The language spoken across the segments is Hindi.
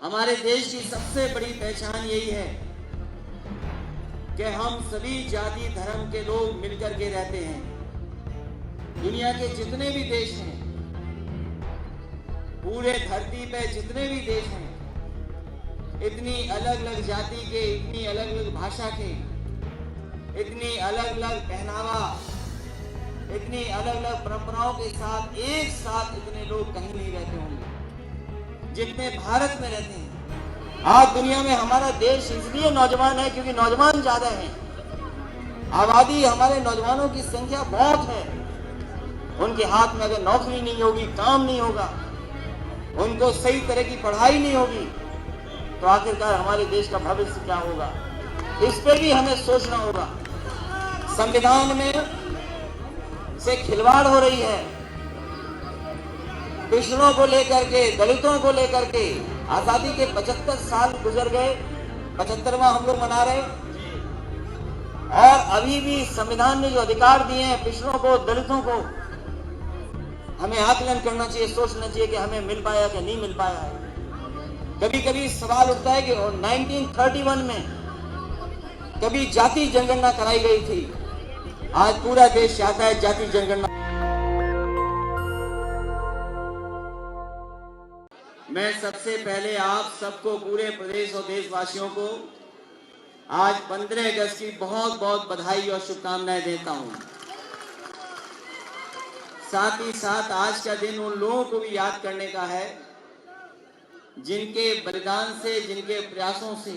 हमारे देश की सबसे बड़ी पहचान यही है कि हम सभी जाति धर्म के लोग मिलकर के रहते हैं। दुनिया के जितने भी देश हैं, पूरे धरती पे जितने भी देश हैं, इतनी अलग अलग जाति के, इतनी अलग अलग भाषा के, इतनी अलग अलग पहनावा, इतनी अलग अलग परंपराओं के साथ एक साथ इतने लोग कहीं नहीं रहते होंगे जितने भारत में रहते हैं। आज दुनिया में हमारा देश इसलिए नौजवान है क्योंकि नौजवान ज्यादा हैं। आबादी, हमारे नौजवानों की संख्या बहुत है। उनके हाथ में अगर नौकरी नहीं होगी, काम नहीं होगा, उनको सही तरह की पढ़ाई नहीं होगी, तो आखिरकार हमारे देश का भविष्य क्या होगा, इस पे भी हमें सोचना होगा। संविधान में से खिलवाड़ हो रही है। पिछड़ों को लेकर के, दलितों को लेकर के। आजादी के 75 साल गुजर गए, 75वां हम लोग मना रहे, और अभी भी संविधान ने जो अधिकार दिए हैं पिछड़ों को, दलितों को, हमें आकलन करना चाहिए, सोचना चाहिए कि हमें मिल पाया कि नहीं मिल पाया है। कभी कभी सवाल उठता है कि 1931 में कभी जाति जनगणना कराई गई थी। आज पूरा देश चाहता है जाति जनगणना। मैं सबसे पहले आप सबको, पूरे प्रदेश और देशवासियों को आज 15 अगस्त की बहुत बहुत बधाई और शुभकामनाएं देता हूं। साथ ही साथ आज का दिन उन लोगों को भी याद करने का है जिनके बलिदान से, जिनके प्रयासों से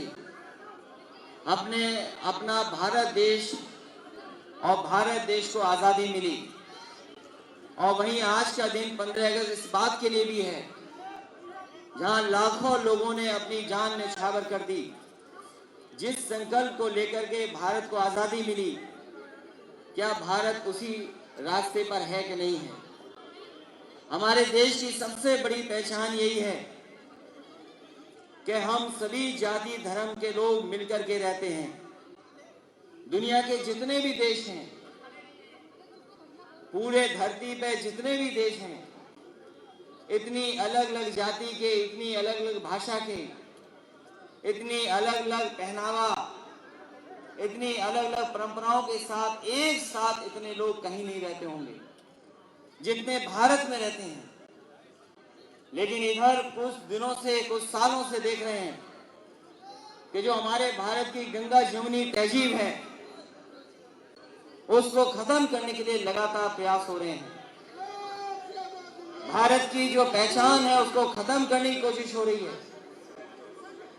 अपना भारत देश और भारत देश को आज़ादी मिली। और वहीं आज का दिन 15 अगस्त इस बात के लिए भी है जहां लाखों लोगों ने अपनी जान न्यौछावर कर दी। जिस संकल्प को लेकर के भारत को आज़ादी मिली, क्या भारत उसी रास्ते पर है कि नहीं है? हमारे देश की सबसे बड़ी पहचान यही है कि हम सभी जाति धर्म के लोग मिलकर के रहते हैं। दुनिया के जितने भी देश हैं, पूरे धरती पे जितने भी देश हैं, इतनी अलग अलग जाति के, इतनी अलग अलग भाषा के, इतनी अलग अलग पहनावा, इतनी अलग अलग परंपराओं के साथ एक साथ इतने लोग कहीं नहीं रहते होंगे जितने भारत में रहते हैं। लेकिन इधर कुछ दिनों से, कुछ सालों से देख रहे हैं कि जो हमारे भारत की गंगा जमुनी तहजीब है, उसको खत्म करने के लिए लगातार प्रयास हो रहे हैं। भारत की जो पहचान है उसको खत्म करने की कोशिश हो रही है।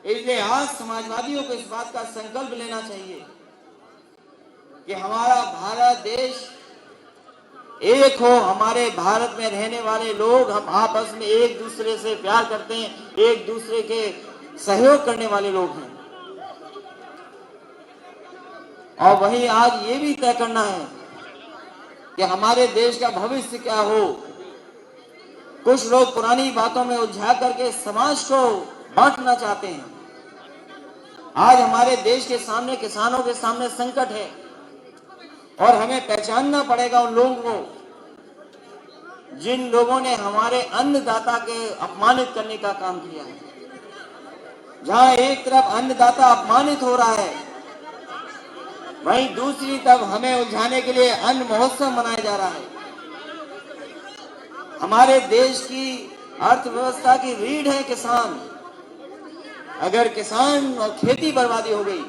इसलिए आज समाजवादियों को इस बात का संकल्प लेना चाहिए कि हमारा भारत देश एक हो। हमारे भारत में रहने वाले लोग हम आपस में एक दूसरे से प्यार करते हैं, एक दूसरे के सहयोग करने वाले लोग हैं। और वहीं आज ये भी तय करना है कि हमारे देश का भविष्य क्या हो। कुछ लोग पुरानी बातों में उलझा करके समाज को बांटना चाहते हैं। आज हमारे देश के सामने, किसानों के सामने संकट है और हमें पहचानना पड़ेगा उन लोगों को जिन लोगों ने हमारे अन्नदाता के अपमानित करने का काम किया है। जहां एक तरफ अन्नदाता अपमानित हो रहा है, वहीं दूसरी तरफ हमें उलझाने के लिए अन्न महोत्सव मनाया जा रहा है। हमारे देश की अर्थव्यवस्था की रीढ़ है किसान। अगर किसान और खेती बर्बादी हो गई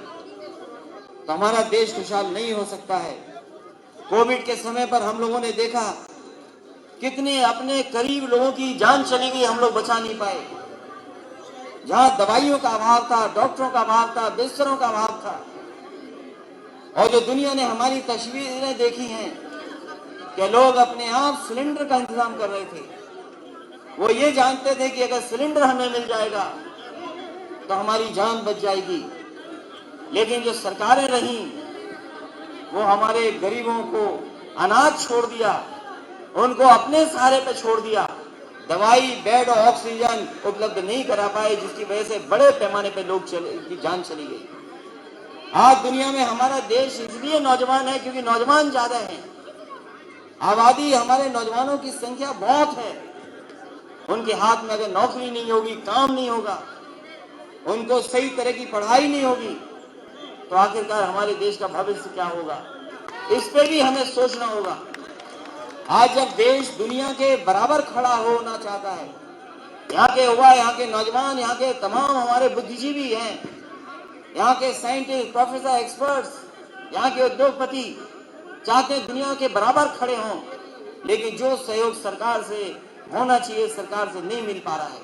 तो हमारा देश खुशहाल नहीं हो सकता है। कोविड के समय पर हम लोगों ने देखा कितने अपने करीब लोगों की जान चली गई, हम लोग बचा नहीं पाए। जहां दवाइयों का अभाव था, डॉक्टरों का अभाव था, बिस्तरों का अभाव था। और जो दुनिया ने हमारी तस्वीरें देखी हैं कि लोग अपने आप सिलेंडर का इंतजाम कर रहे थे। वो ये जानते थे कि अगर सिलेंडर हमें मिल जाएगा तो हमारी जान बच जाएगी। लेकिन जो सरकारें रहीं वो हमारे गरीबों को अनाज छोड़ दिया, उनको अपने सहारे पे छोड़ दिया। दवाई, बेड और ऑक्सीजन उपलब्ध नहीं करा पाए, जिसकी वजह से बड़े पैमाने पे लोग की जान चली गई। आज दुनिया में हमारा देश इसलिए नौजवान है क्योंकि नौजवान ज्यादा हैं। आबादी, हमारे नौजवानों की संख्या बहुत है। उनके हाथ में अगर नौकरी नहीं होगी, काम नहीं होगा, उनको सही तरह की पढ़ाई नहीं होगी तो आखिरकार हमारे देश का भविष्य क्या होगा, इस पे भी हमें सोचना होगा। आज जब देश दुनिया के बराबर खड़ा होना चाहता है, यहाँ के युवा, यहाँ के नौजवान, यहाँ के तमाम हमारे बुद्धिजीवी हैं, यहाँ के साइंटिस्ट, प्रोफेसर, एक्सपर्ट्स, यहाँ के उद्योगपति चाहते हैं दुनिया के बराबर खड़े हों, लेकिन जो सहयोग सरकार से होना चाहिए सरकार से नहीं मिल पा रहा है।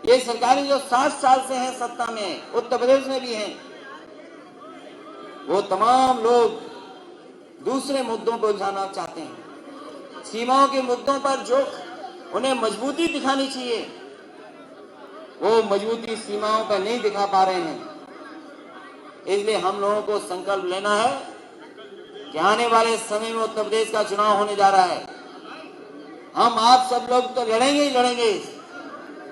ये सरकारें जो 60 साल से हैं सत्ता में, उत्तर प्रदेश में भी हैं, वो तमाम लोग दूसरे मुद्दों को उलझाना चाहते हैं। सीमाओं के मुद्दों पर जो उन्हें मजबूती दिखानी चाहिए वो मजबूती सीमाओं पर नहीं दिखा पा रहे हैं। इसलिए हम लोगों को संकल्प लेना है कि आने वाले समय में उत्तर प्रदेश का चुनाव होने जा रहा है। हम आप सब लोग तो लड़ेंगे ही लड़ेंगे,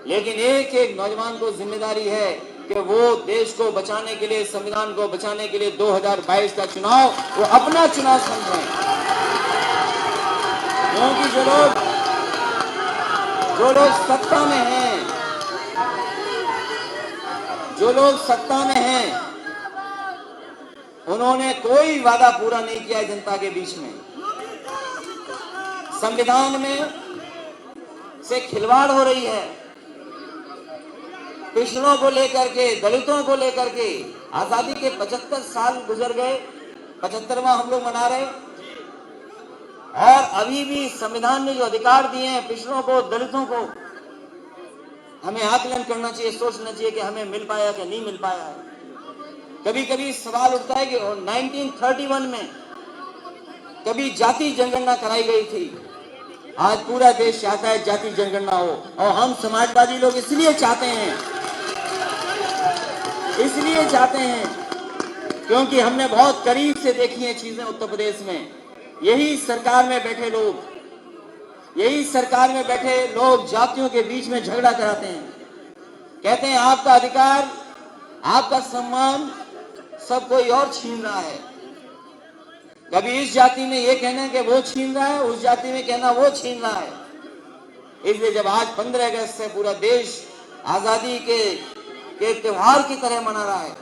लेकिन एक एक नौजवान को जिम्मेदारी है कि वो देश को बचाने के लिए, संविधान को बचाने के लिए 2022 का चुनाव वो अपना चुनाव समझें। क्योंकि जो लोग सत्ता में हैं, जो लोग सत्ता में हैं, उन्होंने कोई वादा पूरा नहीं किया है जनता के बीच में। संविधान में से खिलवाड़ हो रही है, पिछड़ों को लेकर के, दलितों को लेकर के। आजादी के 75 साल गुजर गए, 75वां हम लोग मना रहे, और अभी भी संविधान ने जो अधिकार दिए हैं पिछड़ों को, दलितों को, हमें आकलन करना चाहिए, सोचना चाहिए कि हमें मिल पाया कि नहीं मिल पाया है। कभी कभी सवाल उठता है कि 1931 में कभी जाति जनगणना कराई गई थी। आज पूरा देश चाहता है जाति जनगणना हो, और हम समाजवादी लोग इसलिए चाहते हैं क्योंकि हमने बहुत करीब से देखी हैं चीजें उत्तर प्रदेश में। यही सरकार में बैठे लोग जातियों के बीच में झगड़ा कराते हैं, कहते हैं आपका अधिकार, आपका सम्मान सब कोई और छीन रहा है। कभी इस जाति में ये कहना कि वो छीन रहा है, उस जाति में कहना वो छीन रहा है। इसलिए जब आज 15 अगस्त से पूरा देश आजादी के त्योहार की तरह मना रहा है,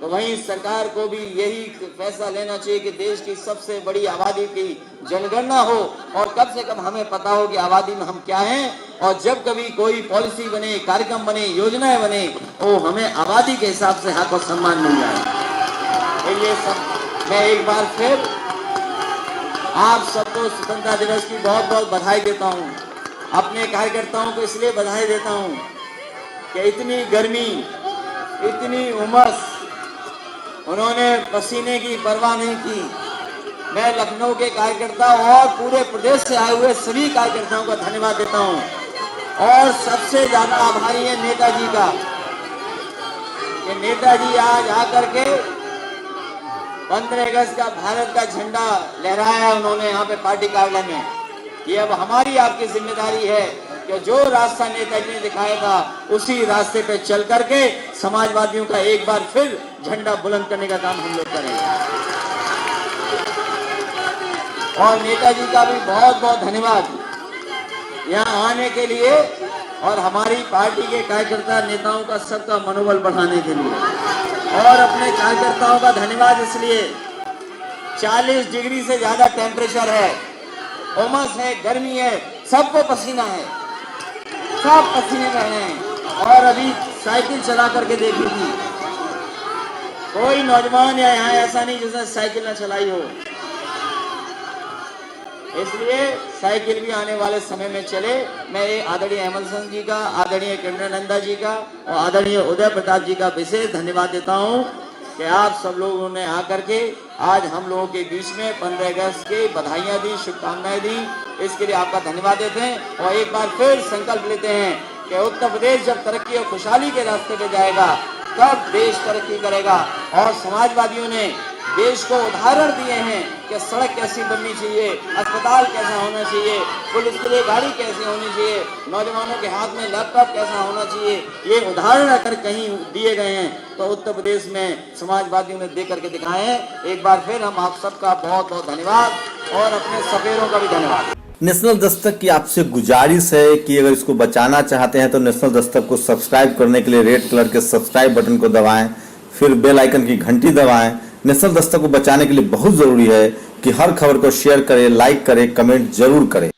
तो वहीं सरकार को भी यही फैसला लेना चाहिए कि देश की सबसे बड़ी आबादी की जनगणना हो, और कम से कम हमें पता हो कि आबादी में हम क्या हैं, और जब कभी कोई पॉलिसी बने, कार्यक्रम बने, योजनाएं बने, तो हमें आबादी के हिसाब से हक और सम्मान मिल जाए। ये सब मैं एक बार फिर आप सबको स्वतंत्रता दिवस की बहुत बहुत बधाई देता हूं। अपने कार्यकर्ताओं को इसलिए बधाई देता हूं कि इतनी गर्मी, इतनी उमस, उन्होंने पसीने की परवाह नहीं की। मैं लखनऊ के कार्यकर्ता और पूरे प्रदेश से आए हुए सभी कार्यकर्ताओं का धन्यवाद देता हूं, और सबसे ज्यादा आभारी है नेताजी का, कि नेताजी आज आकर के 15 अगस्त का भारत का झंडा लहराया उन्होंने यहाँ पे पार्टी कार्यालय में। ये अब हमारी आपकी जिम्मेदारी है कि जो रास्ता नेताजी ने दिखाया था उसी रास्ते पे चल करके समाजवादियों का एक बार फिर झंडा बुलंद करने का काम हम लोग करेंगे। और नेताजी का भी बहुत बहुत धन्यवाद यहाँ आने के लिए, और हमारी पार्टी के कार्यकर्ता नेताओं का सबका मनोबल बढ़ाने के लिए। और अपने कार्यकर्ताओं का धन्यवाद इसलिए, 40 डिग्री से ज्यादा टेम्परेचर है, उमस है, गर्मी है, सबको पसीना है, सब पसीने में हैं। और अभी साइकिल चला करके देखी थी, कोई नौजवान या यहाँ ऐसा नहीं जिसने साइकिल न चलाई हो। इसलिए साइकिल भी आने वाले समय में चले। मैं आदरणीय हेमंत सिंह जी का, आदरणीय कृष्णानंदा जी का और आदरणीय उदय प्रताप जी का विशेष धन्यवाद देता हूं कि आप सब लोगों ने आकर के आज हम लोगों के बीच में 15 अगस्त की बधाइयां दी, शुभकामनाएं दी। इसके लिए आपका धन्यवाद देते हैं, और एक बार फिर संकल्प लेते हैं कि उत्तर प्रदेश जब तरक्की और खुशहाली के रास्ते पे जाएगा तब देश तरक्की करेगा। और समाजवादियों ने देश को उदाहरण दिए हैं कि सड़क कैसी बननी चाहिए, अस्पताल कैसा होना चाहिए, पुलिस के लिए गाड़ी कैसी होनी चाहिए, नौजवानों के हाथ में लैपटॉप कैसा होना चाहिए। ये उदाहरण अगर कहीं दिए गए हैं तो उत्तर प्रदेश में समाजवादियों ने दे करके दिखाए हैं। एक बार फिर हम आप सबका बहुत बहुत धन्यवाद, और अपने सफेरों का भी धन्यवाद। नेशनल दस्तक की आपसे गुजारिश है कि अगर इसको बचाना चाहते हैं तो नेशनल दस्तक को सब्सक्राइब करने के लिए रेड कलर के सब्सक्राइब बटन को दबाएं, फिर बेल आइकन की घंटी दबाएं। नेशनल दस्तक को बचाने के लिए बहुत ज़रूरी है कि हर खबर को शेयर करें, लाइक करें, कमेंट जरूर करें।